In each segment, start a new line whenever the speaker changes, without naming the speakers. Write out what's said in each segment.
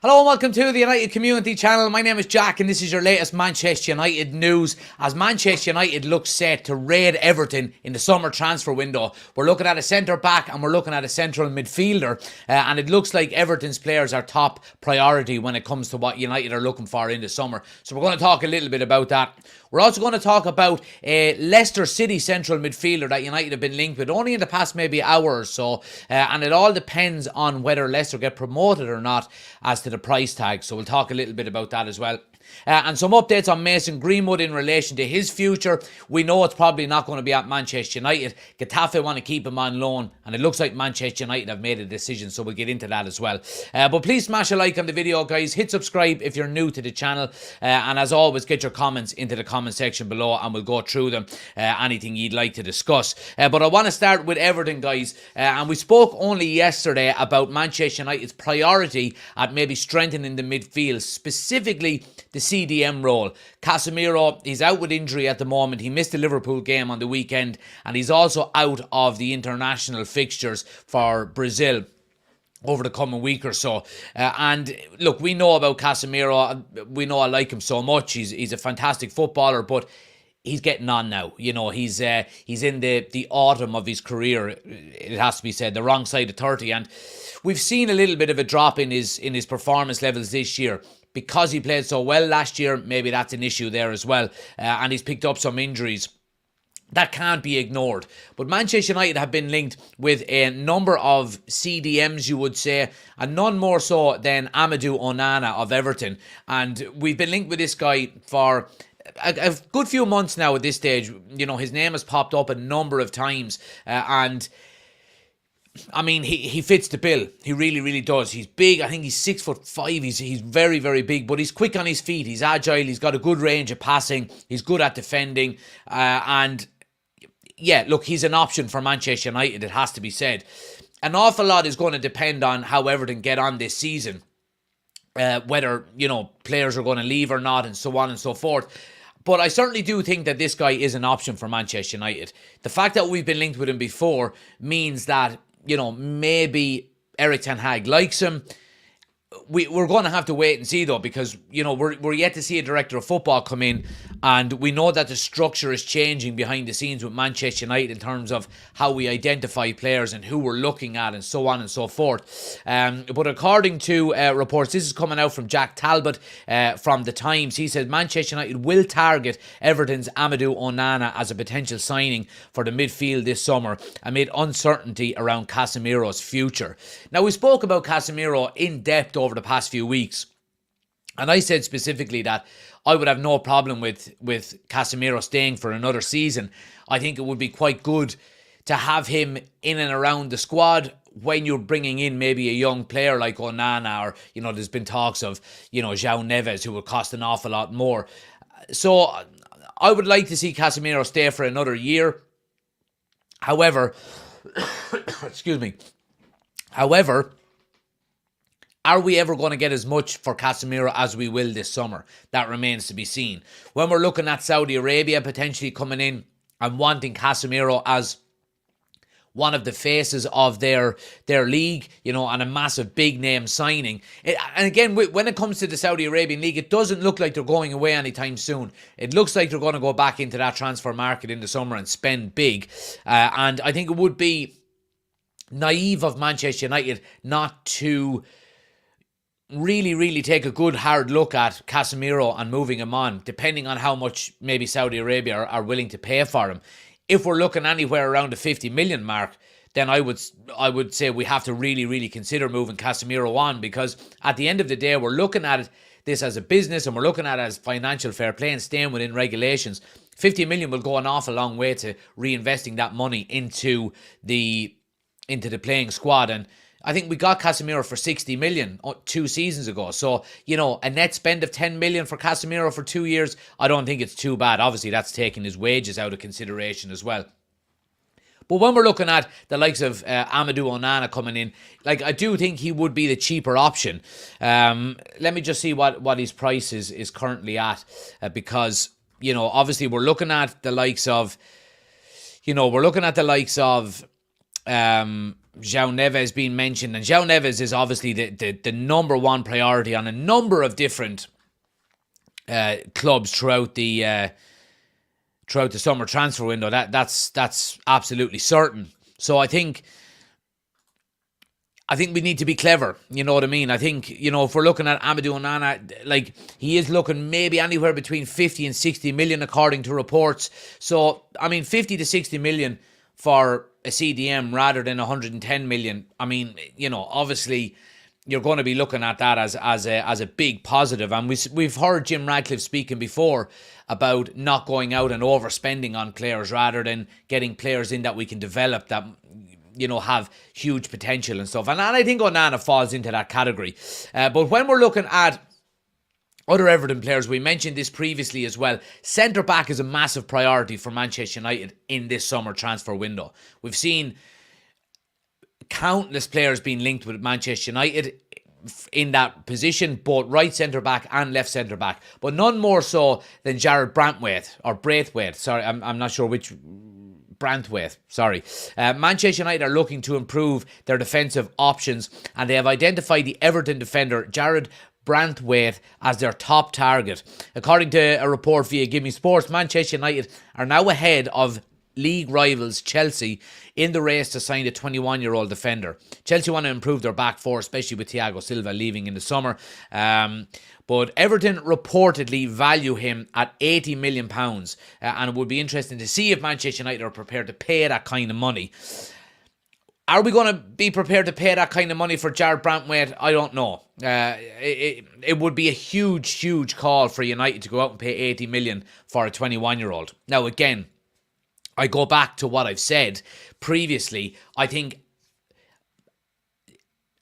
Hello and welcome to the United Community Channel. My name is Jack and this is your latest Manchester United news as Manchester United looks set to raid Everton in the summer transfer window. We're looking at a centre-back and we're looking at a central midfielder and it looks like Everton's players are top priority when it comes to what United are looking for in the summer. So we're going to talk a little bit about that. We're also going to talk about a Leicester City central midfielder that United have been linked with only in the past maybe hour or so. And it all depends on whether Leicester get promoted or not as to the price tag. So we'll talk a little bit about that as well. And some updates on Mason Greenwood in relation to his future. We know it's probably not going to be at Manchester United. Getafe want to keep him on loan, and it looks like Manchester United have made a decision, so we'll get into that as well. But please smash a like on the video, guys. Hit subscribe if you're new to the channel. And as always, get your comments into the comment section below, and we'll go through them. Anything you'd like to discuss. But I want to start with Everton, guys. And we spoke only yesterday about Manchester United's priority at maybe strengthening the midfield, specifically the CDM role. Casemiro, he's out with injury at the moment. He missed the Liverpool game on the weekend, and he's also out of the international fixtures for Brazil over the coming week or so. And look, we know about Casemiro. We know I like him so much. He's a fantastic footballer, but he's getting on now. You know, he's in the autumn of his career, it has to be said, the wrong side of 30. And we've seen a little bit of a drop in his performance levels this year. Because he played so well last year, maybe that's an issue there as well. And he's picked up some injuries. That can't be ignored. But Manchester United have been linked with a number of CDMs, you would say, and none more so than Amadou Onana of Everton. And we've been linked with this guy for a good few months now at this stage. You know, his name has popped up a number of times. And I mean, he fits the bill. He really, really does. He's big. I think he's 6'5". He's very, very big, but he's quick on his feet. He's agile. He's got a good range of passing. He's good at defending. And yeah, look, he's an option for Manchester United, it has to be said. An awful lot is going to depend on how Everton get on this season. Whether, you know, players are going to leave or not and so on and so forth. But I certainly do think that this guy is an option for Manchester United. The fact that we've been linked with him before means that, you know, maybe Erik ten Hag likes him. We're going to have to wait and see, though, because, you know, we're yet to see a director of football come in, and we know that the structure is changing behind the scenes with Manchester United in terms of how we identify players and who we're looking at and so on and so forth. But according to reports, this is coming out from Jack Talbot from The Times. He said Manchester United will target Everton's Amadou Onana as a potential signing for the midfield this summer amid uncertainty around Casemiro's future. Now, we spoke about Casemiro in depth over the past few weeks, and I said specifically that I would have no problem with Casemiro staying for another season. I think it would be quite good to have him in and around the squad when you're bringing in maybe a young player like Onana, or, you know, there's been talks of, you know, João Neves, who would cost an awful lot more. So I would like to see Casemiro stay for another year. However, excuse me. However, are we ever going to get as much for Casemiro as we will this summer? That remains to be seen. When we're looking at Saudi Arabia potentially coming in and wanting Casemiro as one of the faces of their league, you know, and a massive big name signing. And again, when it comes to the Saudi Arabian league, it doesn't look like they're going away anytime soon. It looks like they're going to go back into that transfer market in the summer and spend big. And I think it would be naive of Manchester United not to really take a good hard look at Casemiro and moving him on, depending on how much maybe Saudi Arabia are willing to pay for him. If we're looking anywhere around the 50 million mark, then I would say we have to really consider moving Casemiro on, because at the end of the day, we're looking at this as a business and we're looking at it as financial fair play and staying within regulations. 50 million will go an awful long way to reinvesting that money into the playing squad. And I think we got Casemiro for 60 million 2 seasons ago. So, you know, a net spend of 10 million for Casemiro for 2 years, I don't think it's too bad. Obviously, that's taking his wages out of consideration as well. But when we're looking at the likes of Amadou Onana coming in, like, I do think he would be the cheaper option. Let me just see what his price is currently at, because, you know, obviously we're looking at the likes of, João Neves being mentioned, and João Neves is obviously the number one priority on a number of different clubs throughout the summer transfer window. That's absolutely certain. So I think we need to be clever. You know what I mean? I think, if we're looking at Amadou Onana, like, he is looking maybe anywhere between 50 and 60 million according to reports. So, 50 to 60 million for a CDM rather than 110 million. Obviously, you're going to be looking at that as a big positive. And we've heard Jim Radcliffe speaking before about not going out and overspending on players rather than getting players in that we can develop that have huge potential and stuff. And I think Onana falls into that category. But when we're looking at other Everton players, we mentioned this previously as well, centre-back is a massive priority for Manchester United in this summer transfer window. We've seen countless players being linked with Manchester United in that position, both right centre-back and left centre-back. But none more so than Jared Brantwaite, or Braithwaite. Sorry, I'm not sure which... Brantwaite, sorry. Manchester United are looking to improve their defensive options, and they have identified the Everton defender Jared Brantwaite as their top target. According to a report via Gimme Sports, Manchester United are now ahead of league rivals Chelsea in the race to sign the 21-year-old defender. Chelsea want to improve their back four, especially with Thiago Silva leaving in the summer. But Everton reportedly value him at £80 million. And it would be interesting to see if Manchester United are prepared to pay that kind of money. Are we going to be prepared to pay that kind of money for Jared Brantwaite? I don't know. It would be a huge, huge call for United to go out and pay 80 million for a 21-year-old. Now, again, I go back to what I've said previously. I think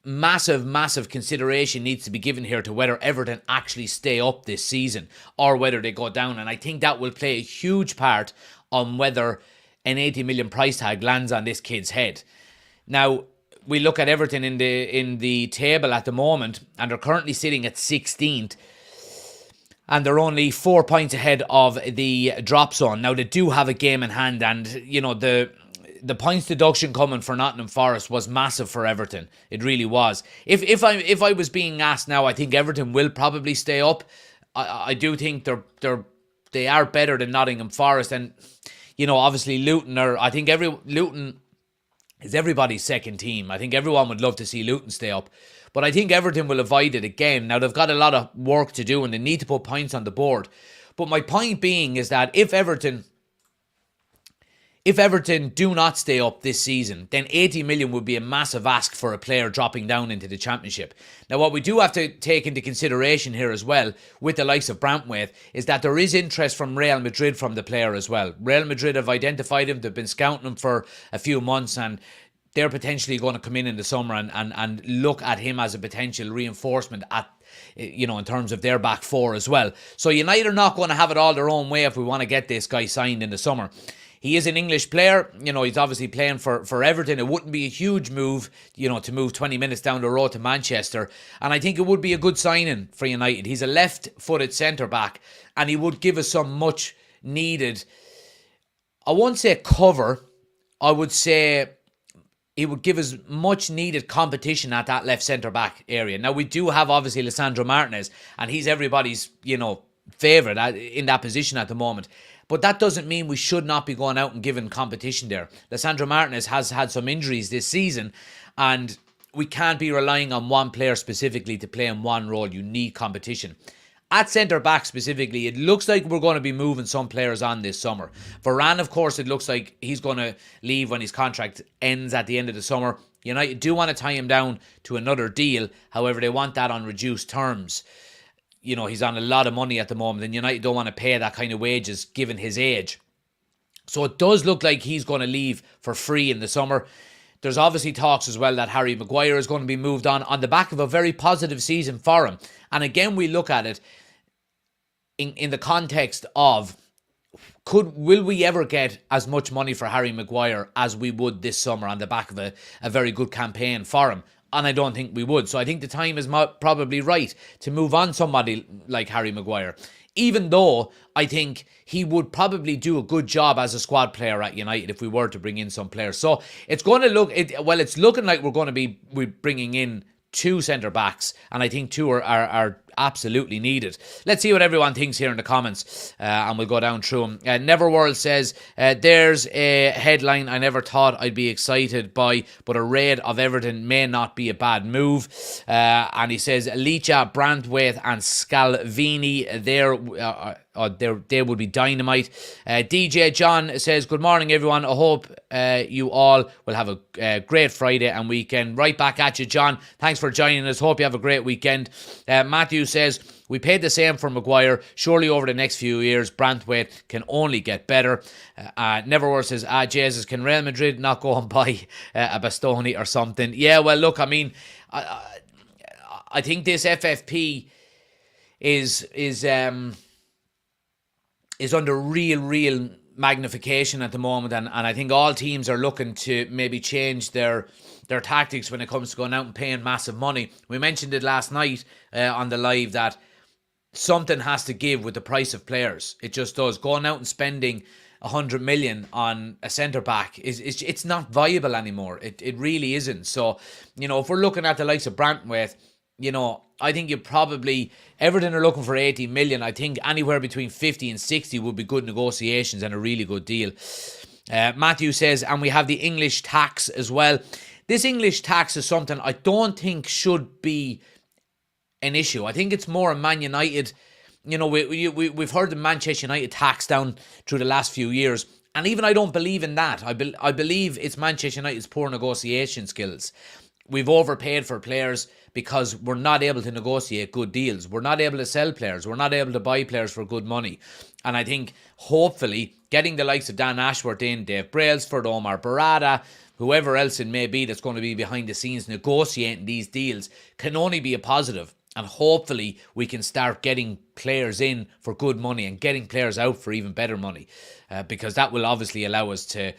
massive consideration needs to be given here to whether Everton actually stay up this season or whether they go down. And I think that will play a huge part on whether an 80 million price tag lands on this kid's head. Now, we look at Everton in the table at the moment, and they're currently sitting at 16th. And they're only 4 points ahead of the drop zone. Now, they do have a game in hand, and, the points deduction coming for Nottingham Forest was massive for Everton. It really was. If I was being asked now, I think Everton will probably stay up. I do think they are better than Nottingham Forest, and obviously Luton are. I think Luton is everybody's second team. I think everyone would love to see Luton stay up, but I think Everton will avoid it again. Now, they've got a lot of work to do and they need to put points on the board. But my point being is that if Everton do not stay up this season, then 80 million would be a massive ask for a player dropping down into the Championship. Now, what we do have to take into consideration here as well, with the likes of Brantwaite, is that there is interest from Real Madrid from the player as well. Real Madrid have identified him, they've been scouting him for a few months, and they're potentially going to come in the summer and look at him as a potential reinforcement in terms of their back four as well. So United are not going to have it all their own way if we want to get this guy signed in the summer. He is an English player. He's obviously playing for Everton. It wouldn't be a huge move, to move 20 minutes down the road to Manchester. And I think it would be a good signing for United. He's a left-footed centre-back, and he would give us some much needed, I won't say cover, I would say he would give us much needed competition at that left centre-back area. Now, we do have obviously Lisandro Martinez, and he's everybody's, favourite in that position at the moment. But that doesn't mean we should not be going out and giving competition there. Lisandro Martinez has had some injuries this season, and we can't be relying on one player specifically to play in one role. You need competition. At centre-back specifically, it looks like we're going to be moving some players on this summer. Varane, of course, it looks like he's going to leave when his contract ends at the end of the summer. United do want to tie him down to another deal. However, they want that on reduced terms. He's on a lot of money at the moment, and United don't want to pay that kind of wages given his age. So it does look like he's going to leave for free in the summer. There's obviously talks as well that Harry Maguire is going to be moved on the back of a very positive season for him. And again, we look at it in the context of, will we ever get as much money for Harry Maguire as we would this summer on the back of a very good campaign for him? And I don't think we would. So I think the time is probably right to move on somebody like Harry Maguire. even though I think he would probably do a good job as a squad player at United if we were to bring in some players. So it's going to look, it's looking like we're bringing in two centre backs, and I think two are absolutely needed. Let's see what everyone thinks here in the comments, and we'll go down through them. Neverworld says, there's a headline I never thought I'd be excited by, but a raid of Everton may not be a bad move. And he says, Licha, Brandwaite and Scalvini, they would be dynamite. DJ John says, good morning everyone, I hope you all will have a great Friday and weekend. Right back at you, John. Thanks for joining us. Hope you have a great weekend. Matthew says, we paid the same for Maguire. Surely over the next few years, Brandwaite can only get better. Neverworth says, Jesus, can Real Madrid not go and buy a Bastoni or something? Yeah, well, look, I mean, I think this FFP is under real magnification at the moment, and I think all teams are looking to maybe change their tactics when it comes to going out and paying massive money. We mentioned it last night on the live that something has to give with the price of players. It just does. Going out and spending 100 million on a centre back it's not viable anymore. It really isn't. So, if we're looking at the likes of Brantwaite, I think Everton are looking for 80 million. I think anywhere between 50 and 60 would be good negotiations and a really good deal. Matthew says, and we have the English tax as well. This English tax is something I don't think should be an issue. I think it's more a Man United. We've heard the Manchester United tax down through the last few years, and even I don't believe in that. I believe it's Manchester United's poor negotiation skills. We've overpaid for players because we're not able to negotiate good deals. We're not able to sell players. We're not able to buy players for good money. And I think, hopefully, getting the likes of Dan Ashworth in, Dave Brailsford, Omar Barada, whoever else it may be that's going to be behind the scenes negotiating these deals can only be a positive. And hopefully we can start getting players in for good money and getting players out for even better money. Because that will obviously allow us to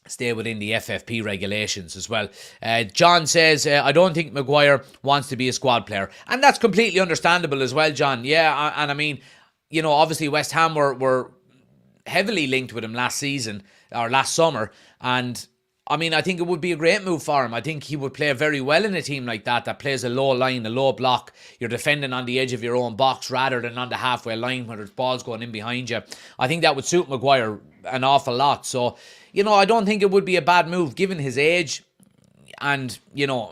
stay within the FFP regulations as well. John says, I don't think Maguire wants to be a squad player. And that's completely understandable as well, John. Yeah, and I mean, obviously West Ham were heavily linked with him last summer. And I mean, I think it would be a great move for him. I think he would play very well in a team like that plays a low line, a low block. You're defending on the edge of your own box rather than on the halfway line where there's balls going in behind you. I think that would suit Maguire an awful lot. So, I don't think it would be a bad move given his age. And,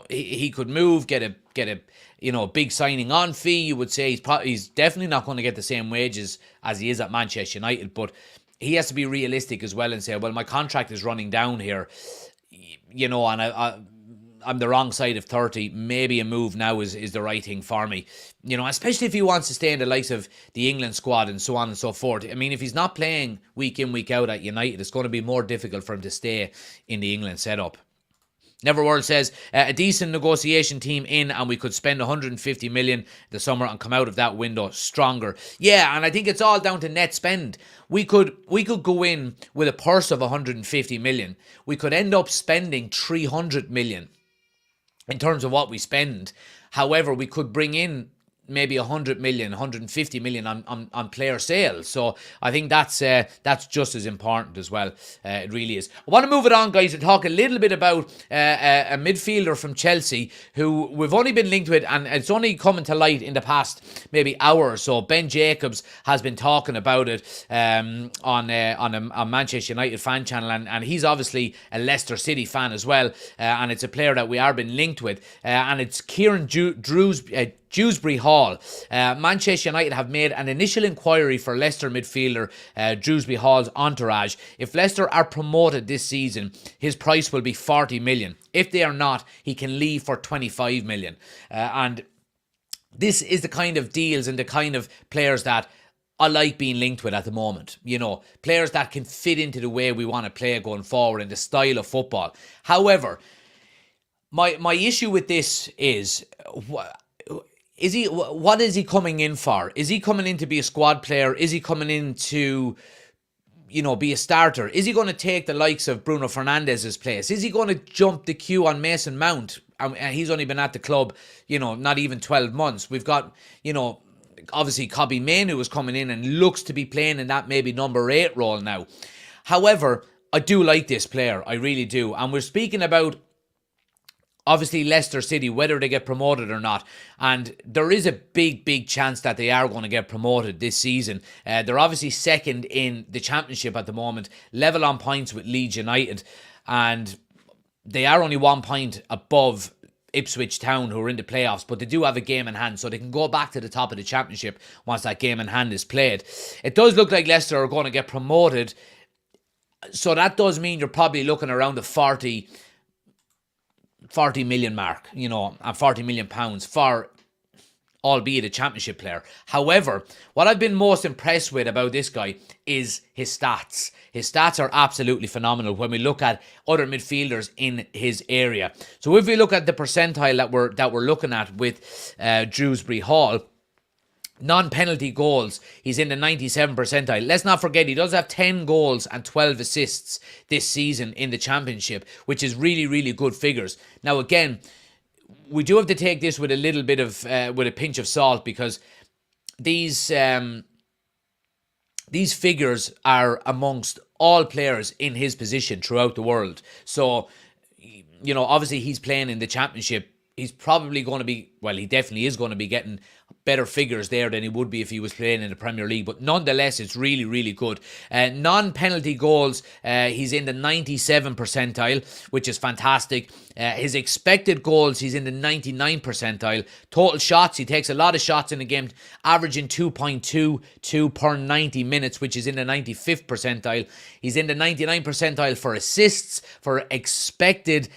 he could move, get a big signing on fee. You would say he's definitely not going to get the same wages as he is at Manchester United, but he has to be realistic as well and say, well, my contract is running down here, and I'm the wrong side of 30. Maybe a move now is the right thing for me, especially if he wants to stay in the likes of the England squad and so on and so forth. I mean, if he's not playing week in, week out at United, it's going to be more difficult for him to stay in the England setup. Neverworld says, a decent negotiation team in and we could spend 150 million the summer and come out of that window stronger. Yeah, and I think it's all down to net spend. We could go in with a purse of 150 million. We could end up spending 300 million in terms of what we spend. However, we could bring in maybe 100 million, 150 million on player sales. So I think that's just as important as well. It really is. I want to move it on, guys, and talk a little bit about a midfielder from Chelsea who we've only been linked with, and it's only coming to light in the past maybe hour or so. Ben Jacobs has been talking about it on a Manchester United fan channel, and he's obviously a Leicester City fan as well, and it's a player that we are been linked with, and it's Kieran Dewsbury Hall. Manchester United have made an initial inquiry for Leicester midfielder Dewsbury Hall's entourage. If Leicester are promoted this season, his price will be 40 million. If they are not, he can leave for 25 million. And this is the kind of deals and the kind of players that I like being linked with at the moment. Players that can fit into the way we want to play going forward and the style of football. However, my issue with this is, what is he coming in for? Is he coming in to be a squad player? Is he coming in to, be a starter? Is he going to take the likes of Bruno Fernandes's place? Is he going to jump the queue on Mason Mount? And he's only been at the club, not even 12 months. We've got, obviously Kobbie Mainoo is coming in and looks to be playing in that maybe number 8 role now. However, I do like this player. I really do. And we're speaking about, obviously, Leicester City, whether they get promoted or not. And there is a big chance that they are going to get promoted this season. They're obviously second in the Championship at the moment, level on points with Leeds United. And they are only 1 point above Ipswich Town, who are in the playoffs, but they do have a game in hand, so they can go back to the top of the Championship once that game in hand is played. It does look like Leicester are going to get promoted, so that does mean you're probably looking around the 40 million mark, and £40 million for, albeit a Championship player. However, what I've been most impressed with about this guy is his stats. His stats are absolutely phenomenal when we look at other midfielders in his area. So if we look at the percentile that we're looking at with Dewsbury Hall, non-penalty goals, he's in the 97 percentile. Let's not forget, he does have 10 goals and 12 assists this season in the Championship, which is really good figures. Now, again, we do have to take this with a little bit of, with a pinch of salt, because these figures are amongst all players in his position throughout the world. So, obviously he's playing in the Championship. He's probably going to be, well, he definitely is going to be getting better figures there than he would be if he was playing in the Premier League. But nonetheless, it's really good. Non-penalty goals, he's in the 97 percentile, which is fantastic. His expected goals, he's in the 99 percentile. Total shots, he takes a lot of shots in a game, averaging 2.22 per 90 minutes, which is in the 95th percentile. He's in the 99 percentile for assists, for expected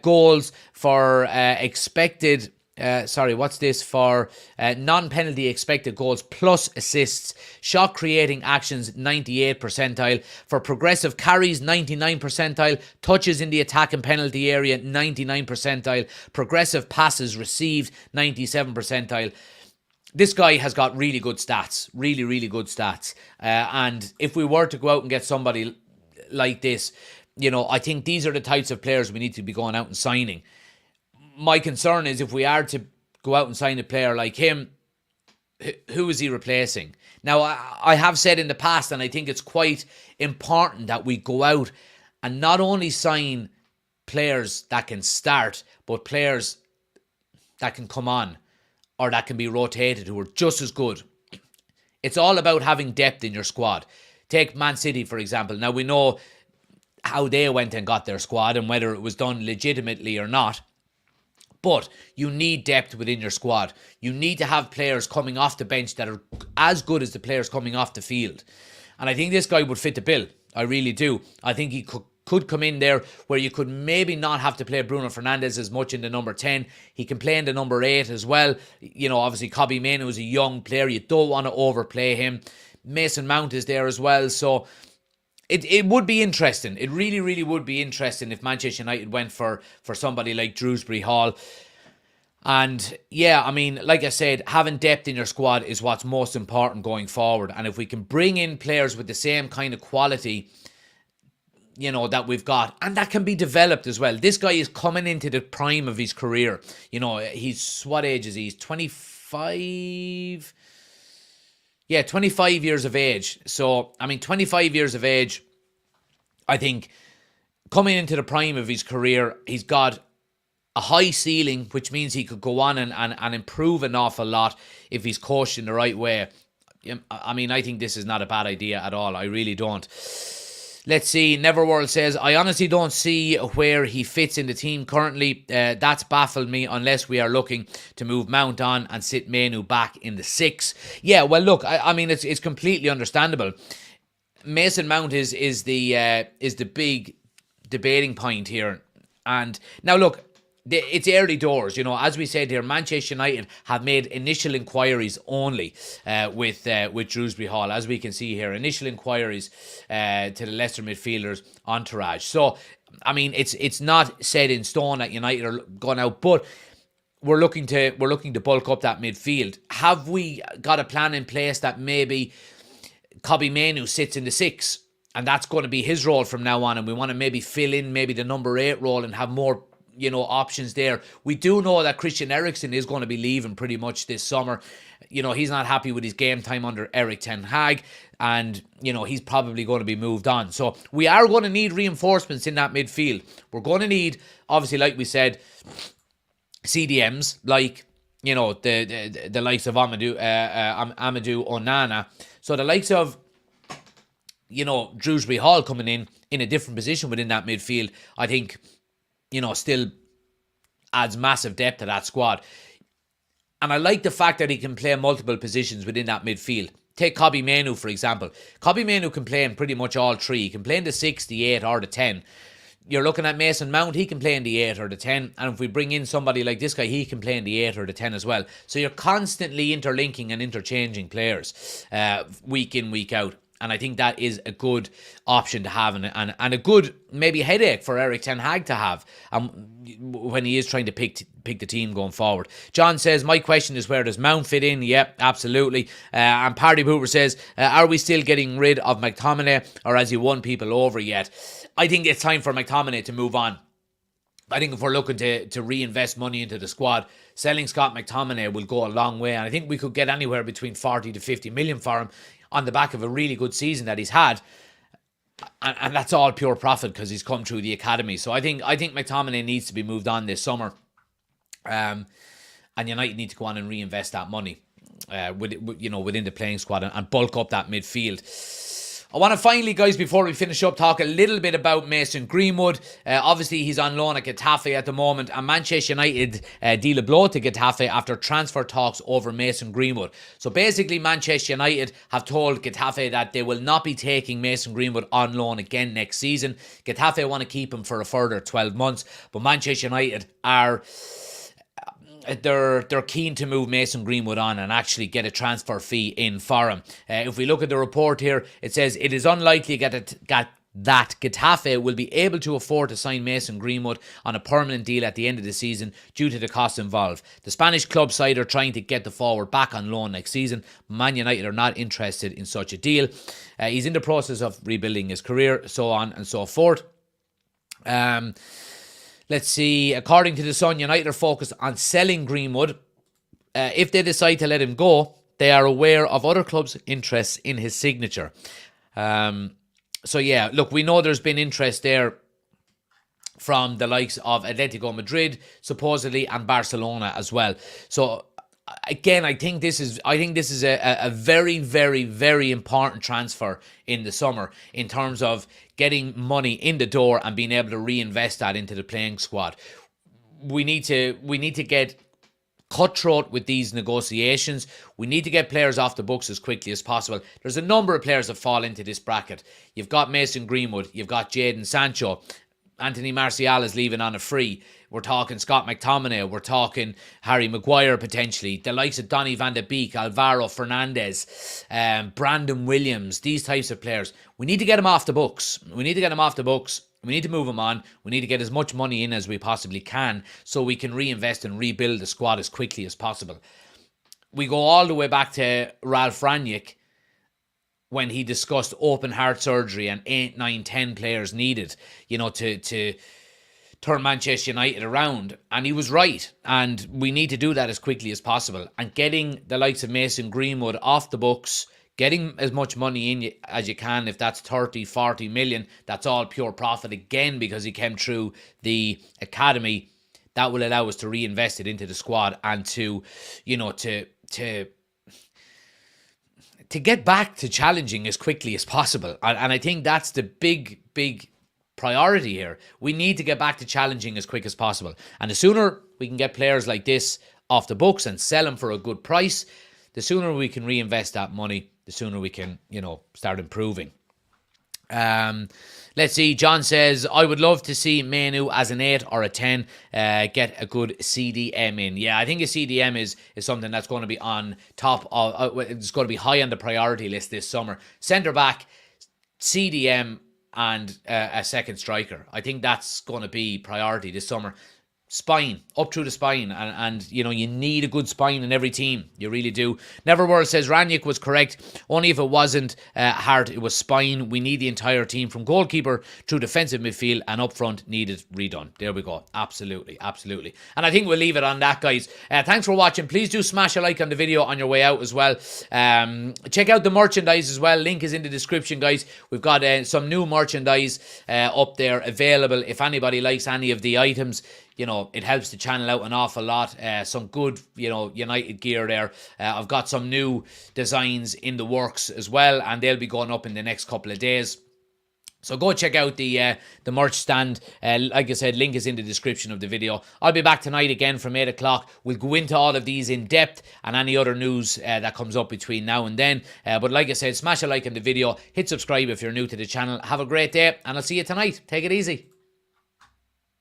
goals, for expected... for non-penalty expected goals plus assists, shot creating actions 98 percentile, for progressive carries 99 percentile, touches in the attack and penalty area 99 percentile, progressive passes received 97 percentile. This guy has got really good stats, really good stats, and if we were to go out and get somebody like this, I think these are the types of players we need to be going out and signing. My concern is if we are to go out and sign a player like him, who is he replacing? Now, I have said in the past, and I think it's quite important that we go out and not only sign players that can start, but players that can come on or that can be rotated, who are just as good. It's all about having depth in your squad. Take Man City, for example. Now, we know how they went and got their squad and whether it was done legitimately or not. But you need depth within your squad. You need to have players coming off the bench that are as good as the players coming off the field. And I think this guy would fit the bill. I really do. I think he could come in there where you could maybe not have to play Bruno Fernandes as much in the number 10. He can play in the number 8 as well. Obviously Kobbie Mainoo is a young player. You don't want to overplay him. Mason Mount is there as well. So it would be interesting. It really would be interesting if Manchester United went for somebody like Dewsbury Hall. And yeah, I mean, like I said, having depth in your squad is what's most important going forward. And if we can bring in players with the same kind of quality, that we've got, and that can be developed as well. This guy is coming into the prime of his career. He's, what age is he? He's 25... Yeah, 25 years of age. So, 25 years of age, I think, coming into the prime of his career, he's got a high ceiling, which means he could go on and improve an awful lot if he's coached in the right way. I think this is not a bad idea at all. I really don't. Let's see. Neverworld says, I honestly don't see where he fits in the team currently. That's baffled me unless we are looking to move Mount on and sit Mainoo back in the 6. Yeah, well, look, it's completely understandable. Mason Mount is the big debating point here. And now, look, it's early doors, as we said here. Manchester United have made initial inquiries only with Dewsbury Hall, as we can see here. Initial inquiries to the Leicester midfielders entourage. So, it's not set in stone that United are going out, but we're looking to bulk up that midfield. Have we got a plan in place that maybe Kobbie Mainoo sits in the 6, and that's going to be his role from now on, and we want to maybe fill in maybe the number 8 role and have more options there. We do know that Christian Eriksen is going to be leaving pretty much this summer. He's not happy with his game time under Erik ten Hag, and he's probably going to be moved on. So we are going to need reinforcements in that midfield. We're going to need, obviously, like we said, CDMs like the likes of Amadou Onana. So the likes of Drewsbury Hall coming in a different position within that midfield, I think still adds massive depth to that squad. And I like the fact that he can play multiple positions within that midfield. Take Kobbie Mainoo, for example. Kobbie Mainoo can play in pretty much all three. He can play in the 6, the 8 or the 10. You're looking at Mason Mount, he can play in the 8 or the 10. And if we bring in somebody like this guy, he can play in the 8 or the 10 as well. So you're constantly interlinking and interchanging players week in, week out. And I think that is a good option to have and a good maybe headache for Erik ten Hag to have when he is trying to pick the team going forward. John says, my question is, where does Mount fit in? Yep, absolutely. And Party Pooper says, are we still getting rid of McTominay, or has he won people over yet? I think it's time for McTominay to move on. I think if we're looking to reinvest money into the squad, selling Scott McTominay will go a long way. And I think we could get anywhere between 40 to 50 million for him on the back of a really good season that he's had. And that's all pure profit because he's come through the academy. So I think McTominay needs to be moved on this summer. And United need to go on and reinvest that money within the playing squad and bulk up that midfield. I want to finally, guys, before we finish up, talk a little bit about Mason Greenwood. Obviously, he's on loan at Getafe at the moment, and Manchester United deal a blow to Getafe after transfer talks over Mason Greenwood. So basically, Manchester United have told Getafe that they will not be taking Mason Greenwood on loan again next season. Getafe want to keep him for a further 12 months, but Manchester United are... They're keen to move Mason Greenwood on and actually get a transfer fee in for him. If we look at the report here, it says it is unlikely that Getafe will be able to afford to sign Mason Greenwood on a permanent deal at the end of the season due to the costs involved. The Spanish club side are trying to get the forward back on loan next season. Man United are not interested in such a deal. He's in the process of rebuilding his career, so on and so forth. Let's see. According to The Sun, United are focused on selling Greenwood. If they decide to let him go, they are aware of other clubs' interests in his signature. So yeah, look, we know there's been interest there from the likes of Atletico Madrid, supposedly, and Barcelona as well. So again, I think this is a very, very, very important transfer in the summer in terms of getting money in the door and being able to reinvest that into the playing squad. We need to get cutthroat with these negotiations. We need to get players off the books as quickly as possible. There's a number of players that fall into this bracket. You've got Mason Greenwood, you've got Jadon Sancho, Anthony Martial is leaving on a free. We're talking Scott McTominay. We're talking Harry Maguire potentially. The likes of Donny van de Beek, Alvaro Fernandez, Brandon Williams, these types of players. We need to get them off the books. We need to move them on. We need to get as much money in as we possibly can so we can reinvest and rebuild the squad as quickly as possible. We go all the way back to Ralph Rangnick when he discussed open heart surgery and 8, 9, 10 players needed, to turn Manchester United around. And he was right. And we need to do that as quickly as possible. And getting the likes of Mason Greenwood off the books, getting as much money in as you can, if that's 30, 40 million, that's all pure profit again because he came through the academy. That will allow us to reinvest it into the squad and to get back to challenging as quickly as possible. And I think that's the big priority here. We need to get back to challenging as quick as possible. And the sooner we can get players like this off the books and sell them for a good price, the sooner we can reinvest that money, the sooner we can, start improving. Let's see. John says, I would love to see Mainoo as an 8 or a 10 get a good CDM in. Yeah, I think a CDM is something that's going to be on top of, it's going to be high on the priority list this summer. Centre back, CDM, and a second striker. I think that's going to be priority this summer. spine, up through the spine, and you know, you need a good spine in every team. You really do. Neverworld says Ranić was correct. Only if it wasn't heart, it was spine. We need the entire team from goalkeeper through defensive midfield and up front needed redone. There we go. Absolutely, absolutely. And I think we'll leave it on that, guys. Thanks for watching. Please do smash a like on the video on your way out as well. Check out the merchandise as well. Link is in the description, guys. We've got some new merchandise up there available. If anybody likes any of the items, you know, it helps the channel out an awful lot. Some good, you know, United gear there. I've got some new designs in the works as well, and they'll be going up in the next couple of days. So go check out the merch stand. Like I said, link is in the description of the video. I'll be back tonight again from 8 o'clock. We'll go into all of these in depth and any other news that comes up between now and then. But like I said, smash a like on the video. Hit subscribe if you're new to the channel. Have a great day, and I'll see you tonight. Take it easy.